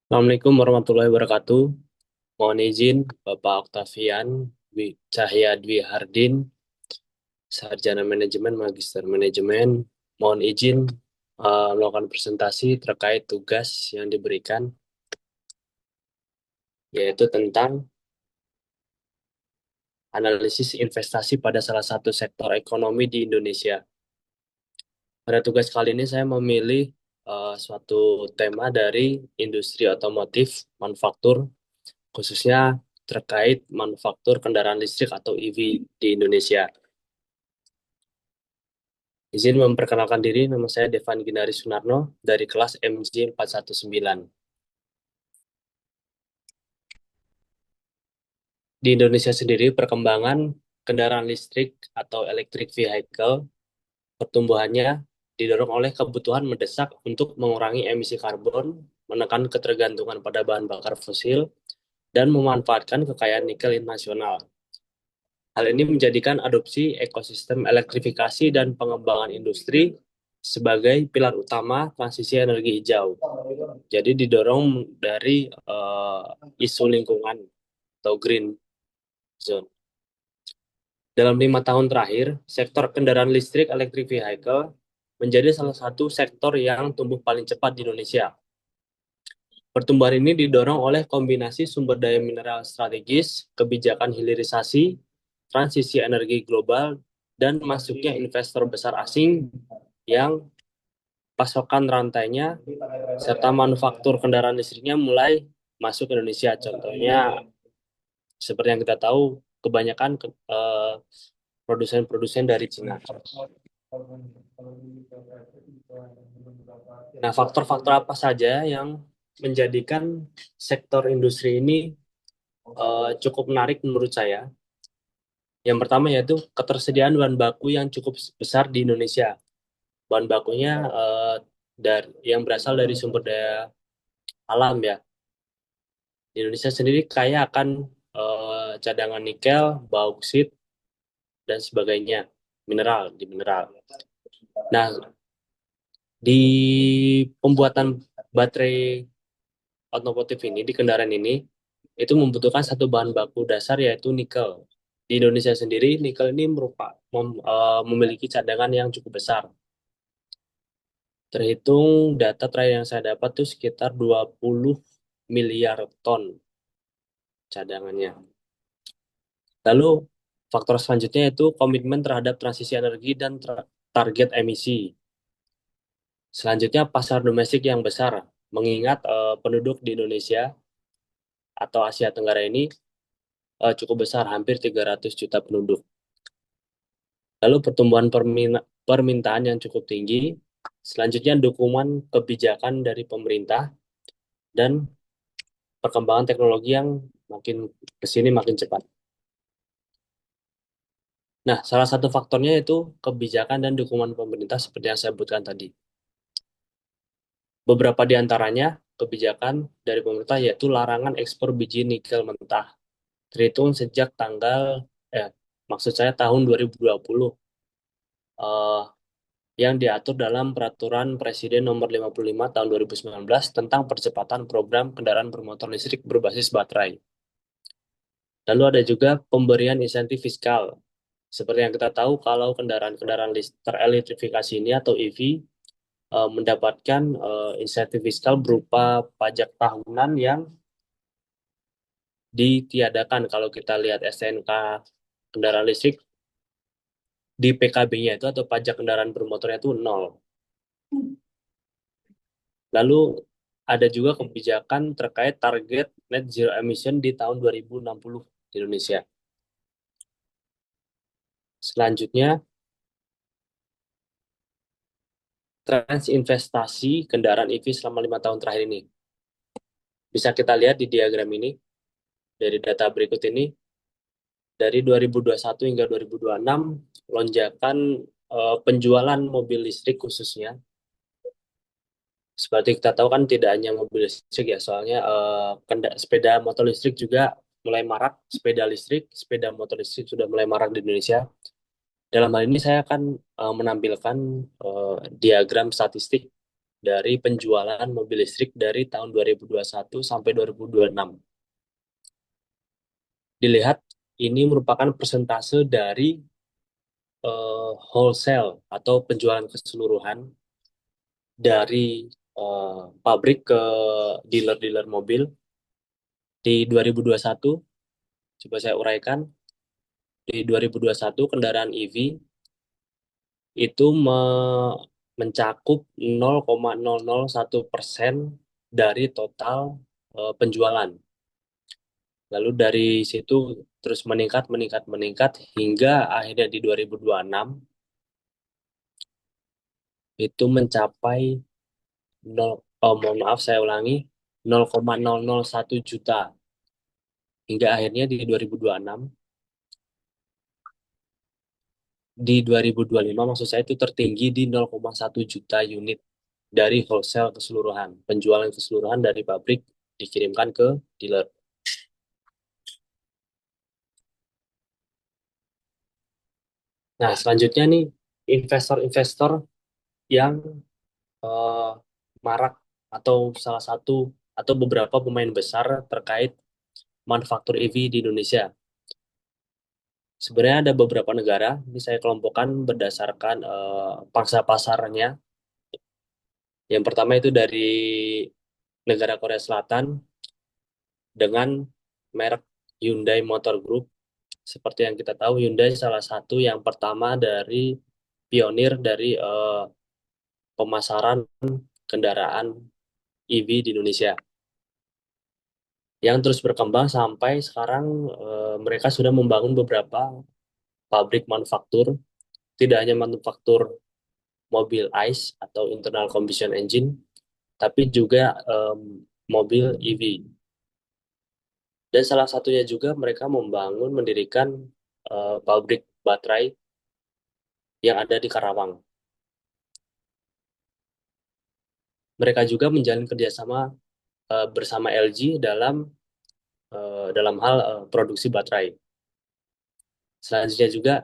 Assalamualaikum warahmatullahi wabarakatuh. Mohon izin Bapak Oktavian Cahya Dwi Hardin, Sarjana Manajemen, Magister Manajemen. Mohon izin melakukan presentasi terkait tugas yang diberikan, yaitu tentang analisis investasi pada salah satu sektor ekonomi di Indonesia. Pada tugas kali ini saya memilih suatu tema dari industri otomotif manufaktur, khususnya terkait manufaktur kendaraan listrik atau EV di Indonesia. Izin memperkenalkan diri, nama saya Devan Ginari Sunarno dari kelas MJ 419. Di Indonesia sendiri, perkembangan kendaraan listrik atau electric vehicle pertumbuhannya didorong oleh kebutuhan mendesak untuk mengurangi emisi karbon, menekan ketergantungan pada bahan bakar fosil, dan memanfaatkan kekayaan nikel internasional. Hal ini menjadikan adopsi ekosistem elektrifikasi dan pengembangan industri sebagai pilar utama transisi energi hijau. Jadi didorong dari isu lingkungan atau green zone. Dalam 5 tahun terakhir, sektor kendaraan listrik electric vehicle menjadi salah satu sektor yang tumbuh paling cepat di Indonesia. Pertumbuhan ini didorong oleh kombinasi sumber daya mineral strategis, kebijakan hilirisasi, transisi energi global, dan masuknya investor besar asing yang pasokan rantainya serta manufaktur kendaraan listriknya mulai masuk ke Indonesia. Contohnya, seperti yang kita tahu, kebanyakan produsen-produsen dari Cina. Nah, faktor-faktor apa saja yang menjadikan sektor industri ini cukup menarik menurut saya? Yang pertama yaitu ketersediaan bahan baku yang cukup besar di Indonesia. Bahan bakunya yang berasal dari sumber daya alam ya. Di Indonesia sendiri kaya akan cadangan nikel, bauksit, dan sebagainya, mineral. Nah, di pembuatan baterai otomotif ini, di kendaraan ini, itu membutuhkan satu bahan baku dasar yaitu nikel. Di Indonesia sendiri, nikel ini memiliki cadangan yang cukup besar. Terhitung data terakhir yang saya dapat tuh sekitar 20 miliar ton cadangannya. Lalu faktor selanjutnya itu komitmen terhadap transisi energi dan target emisi. Selanjutnya pasar domestik yang besar, mengingat penduduk di Indonesia atau Asia Tenggara ini cukup besar, hampir 300 juta penduduk. Lalu pertumbuhan permintaan yang cukup tinggi. Selanjutnya dukungan kebijakan dari pemerintah dan perkembangan teknologi yang makin kesini makin cepat. Nah, salah satu faktornya itu kebijakan dan dukungan pemerintah seperti yang saya sebutkan tadi. Beberapa di antaranya kebijakan dari pemerintah yaitu larangan ekspor biji nikel mentah. Terhitung sejak eh, maksud saya tahun 2020, eh, yang diatur dalam Peraturan Presiden Nomor 55 Tahun 2019 tentang percepatan program kendaraan bermotor listrik berbasis baterai. Lalu ada juga pemberian insentif fiskal. Seperti yang kita tahu, kalau kendaraan-kendaraan terelektrifikasi ini atau EV mendapatkan insentif fiskal berupa pajak tahunan yang ditiadakan. Kalau kita lihat STNK kendaraan listrik, di PKB-nya itu atau pajak kendaraan bermotornya itu nol. Lalu ada juga kebijakan terkait target net zero emission di tahun 2060 di Indonesia. Selanjutnya, tren investasi kendaraan EV selama 5 tahun terakhir ini. Bisa kita lihat di diagram ini, dari data berikut ini, dari 2021 hingga 2026, lonjakan penjualan mobil listrik khususnya. Seperti kita tahu kan tidak hanya mobil listrik ya, soalnya sepeda motor listrik juga mulai marak, sepeda listrik, sepeda motor listrik sudah mulai marak di Indonesia. Dalam hal ini saya akan menampilkan diagram statistik dari penjualan mobil listrik dari tahun 2021 sampai 2026. Dilihat ini merupakan persentase dari wholesale atau penjualan keseluruhan dari pabrik ke dealer-dealer mobil di 2021. Coba saya uraikan, di 2021 kendaraan EV itu mencakup 0,001% dari total penjualan. Lalu dari situ terus meningkat, meningkat, meningkat hingga akhirnya di 2026 itu mencapai 0, oh mohon maaf saya ulangi, 0,001 juta. Hingga akhirnya di 2026, di 2025 maksud saya itu tertinggi di 0,1 juta unit dari wholesale keseluruhan. Penjualan keseluruhan dari pabrik dikirimkan ke dealer. Nah, selanjutnya nih, investor-investor yang eh, marak atau salah satu atau beberapa pemain besar terkait manufaktur EV di Indonesia. Sebenarnya ada beberapa negara, ini saya kelompokkan berdasarkan pangsa pasarnya. Yang pertama itu dari negara Korea Selatan dengan merek Hyundai Motor Group. Seperti yang kita tahu, Hyundai salah satu yang pertama dari pionir dari pemasaran kendaraan EV di Indonesia, yang terus berkembang sampai sekarang mereka sudah membangun beberapa pabrik manufaktur, tidak hanya manufaktur mobil ICE atau internal combustion engine, tapi juga mobil EV. Dan salah satunya juga mereka mendirikan pabrik baterai yang ada di Karawang. Mereka juga menjalin kerjasama bersama LG dalam hal produksi baterai. Selanjutnya juga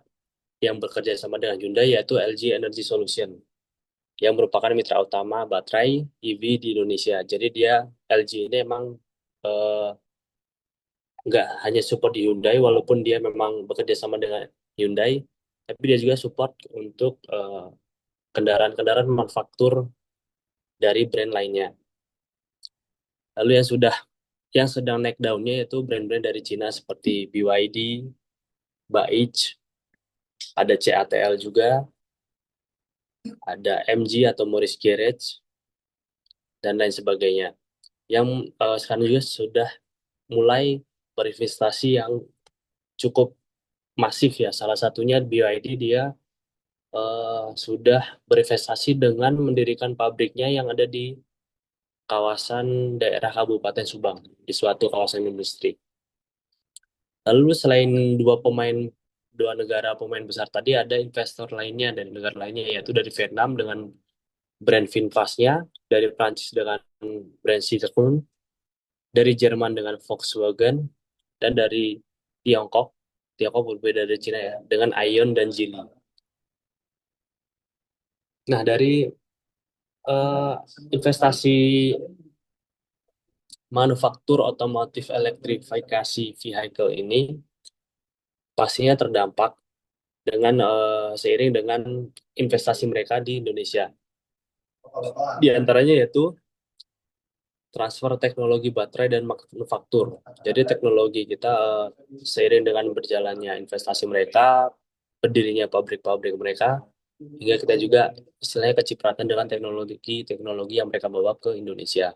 yang bekerja sama dengan Hyundai yaitu LG Energy Solution yang merupakan mitra utama baterai EV di Indonesia. Jadi dia LG ini emang eh, nggak hanya support di Hyundai walaupun dia memang bekerja sama dengan Hyundai, tapi dia juga support untuk kendaraan-kendaraan manufaktur dari brand lainnya. Lalu yang sedang naik daunnya yaitu brand-brand dari Cina seperti BYD, Baich, ada CATL juga, ada MG atau Morris Garage, dan lain sebagainya. Yang sekarang juga sudah mulai berinvestasi yang cukup masif ya. Salah satunya BYD dia sudah berinvestasi dengan mendirikan pabriknya yang ada di kawasan daerah Kabupaten Subang, di suatu kawasan industri. Lalu selain dua negara pemain besar tadi, ada investor lainnya dari negara lainnya, yaitu dari Vietnam dengan brand VinFast-nya, dari Prancis dengan brand Citroen, dari Jerman dengan Volkswagen, dan dari Tiongkok, Tiongkok berbeda dari Cina ya, dengan Aion dan Geely. Nah, dari eh, investasi manufaktur otomotif elektrifikasi vehicle ini pastinya terdampak seiring dengan investasi mereka di Indonesia. Di antaranya yaitu transfer teknologi baterai dan manufaktur. Jadi teknologi kita seiring dengan berjalannya investasi mereka, berdirinya pabrik-pabrik mereka, hingga kita juga istilahnya kecipratan dengan teknologi-teknologi yang mereka bawa ke Indonesia.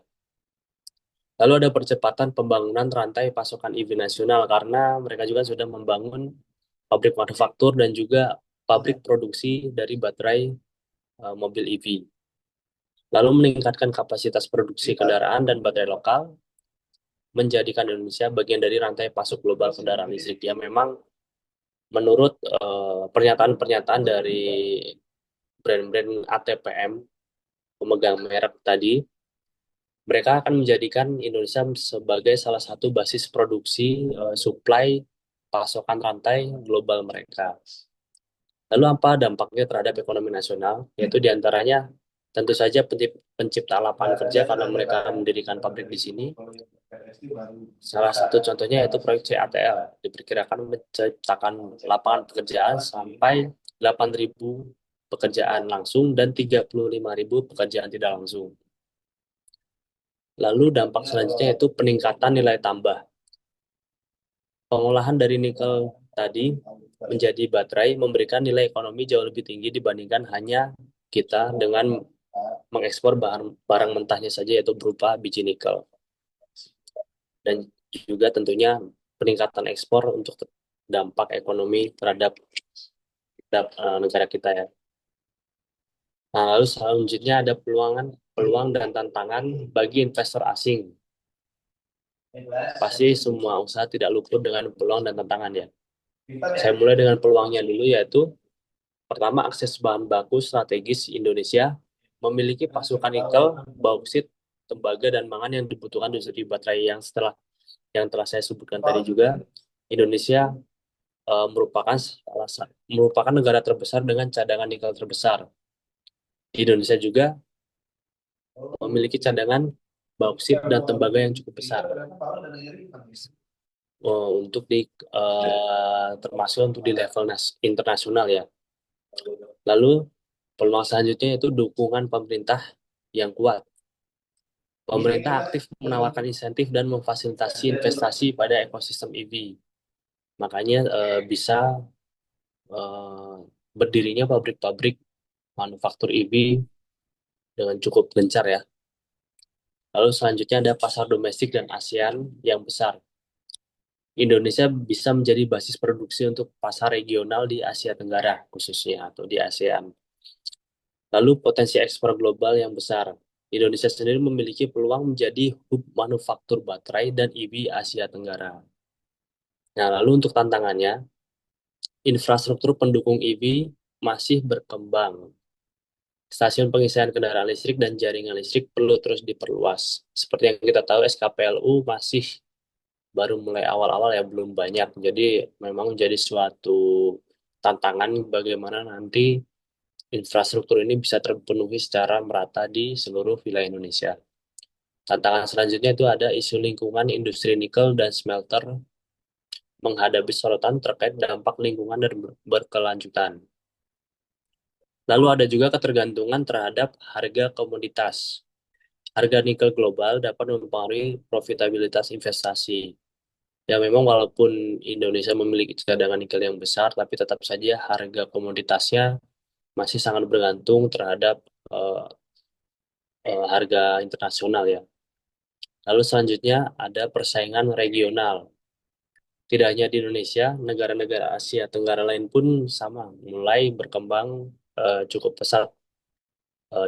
Lalu ada percepatan pembangunan rantai pasokan EV nasional karena mereka juga sudah membangun pabrik manufaktur dan juga pabrik produksi dari baterai mobil EV. Lalu meningkatkan kapasitas produksi kendaraan dan baterai lokal, menjadikan Indonesia bagian dari rantai pasok global kendaraan listrik. Ya memang menurut pernyataan-pernyataan dari brand-brand ATPM, pemegang merek tadi, mereka akan menjadikan Indonesia sebagai salah satu basis produksi supply pasokan rantai global mereka. Lalu apa dampaknya terhadap ekonomi nasional? Yaitu diantaranya Tentu saja pencipta lapangan kerja karena mereka mendirikan pabrik di sini. Salah satu contohnya yaitu proyek CATL, diperkirakan menciptakan lapangan pekerjaan sampai 8.000 pekerjaan langsung dan 35.000 pekerjaan tidak langsung. Lalu dampak selanjutnya yaitu peningkatan nilai tambah. Pengolahan dari nikel tadi menjadi baterai memberikan nilai ekonomi jauh lebih tinggi dibandingkan hanya kita dengan mengekspor barang mentahnya saja yaitu berupa biji nikel. Dan juga tentunya peningkatan ekspor untuk dampak ekonomi terhadap negara kita ya. Nah, lalu selanjutnya ada peluang dan tantangan bagi investor asing. Pasti semua usaha tidak luput dengan peluang dan tantangan ya. Saya mulai dengan peluangnya dulu yaitu pertama akses bahan baku strategis Indonesia memiliki pasokan nikel, bauksit, tembaga dan mangan yang dibutuhkan industri baterai yang telah saya sebutkan tadi juga. Indonesia merupakan negara terbesar dengan cadangan nikel terbesar. Indonesia juga memiliki cadangan bauksit dan tembaga yang cukup besar untuk termasuk untuk di level internasional ya. Lalu peluang selanjutnya itu dukungan pemerintah yang kuat. Pemerintah aktif menawarkan insentif dan memfasilitasi investasi pada ekosistem EV. Makanya bisa eh, berdirinya pabrik-pabrik manufaktur EV dengan cukup gencar ya. Lalu selanjutnya ada pasar domestik dan ASEAN yang besar. Indonesia bisa menjadi basis produksi untuk pasar regional di Asia Tenggara khususnya atau di ASEAN. Lalu potensi ekspor global yang besar. Indonesia sendiri memiliki peluang menjadi hub manufaktur baterai dan EV Asia Tenggara. Nah, lalu untuk tantangannya, infrastruktur pendukung EV masih berkembang. Stasiun pengisian kendaraan listrik dan jaringan listrik perlu terus diperluas. Seperti yang kita tahu, SKPLU masih baru mulai awal-awal ya, belum banyak. Jadi memang jadi suatu tantangan bagaimana nanti infrastruktur ini bisa terpenuhi secara merata di seluruh wilayah Indonesia. Tantangan selanjutnya itu ada isu lingkungan industri nikel dan smelter menghadapi sorotan terkait dampak lingkungan dan berkelanjutan. Lalu ada juga ketergantungan terhadap harga komoditas. Harga nikel global dapat mempengaruhi profitabilitas investasi. Ya memang walaupun Indonesia memiliki cadangan nikel yang besar, tapi tetap saja harga komoditasnya masih sangat bergantung terhadap eh, harga internasional ya. Lalu selanjutnya ada persaingan regional. Tidak hanya di Indonesia, negara-negara Asia Tenggara lain pun sama, mulai berkembang cukup pesat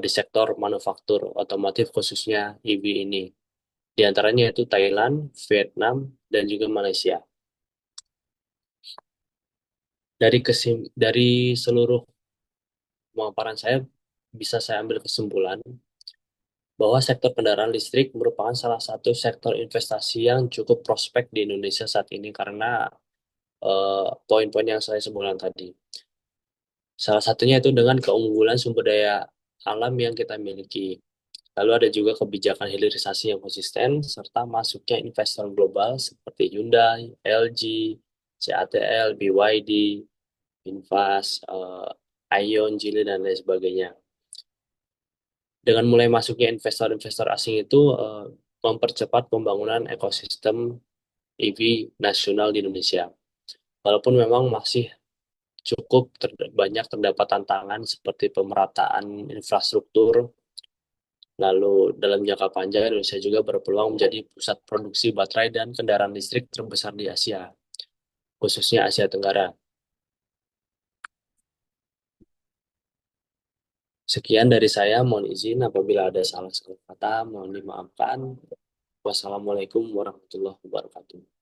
di sektor manufaktur otomotif khususnya EV ini. Di antaranya yaitu Thailand, Vietnam, dan juga Malaysia. Dari seluruh pemaparan saya, bisa saya ambil kesimpulan bahwa sektor kendaraan listrik merupakan salah satu sektor investasi yang cukup prospek di Indonesia saat ini karena poin-poin yang saya sebutkan tadi. Salah satunya itu dengan keunggulan sumber daya alam yang kita miliki. Lalu ada juga kebijakan hilirisasi yang konsisten, serta masuknya investor global seperti Hyundai, LG, CATL, BYD, Invas, Ion, Geely, dan lain sebagainya. Dengan mulai masuknya investor-investor asing itu mempercepat pembangunan ekosistem EV nasional di Indonesia. Walaupun memang masih cukup banyak terdapat tantangan seperti pemerataan infrastruktur. Lalu dalam jangka panjang Indonesia juga berpeluang menjadi pusat produksi baterai dan kendaraan listrik terbesar di Asia, khususnya Asia Tenggara. Sekian dari saya, mohon izin apabila ada salah-salah kata, mohon dimaafkan. Wassalamualaikum warahmatullahi wabarakatuh.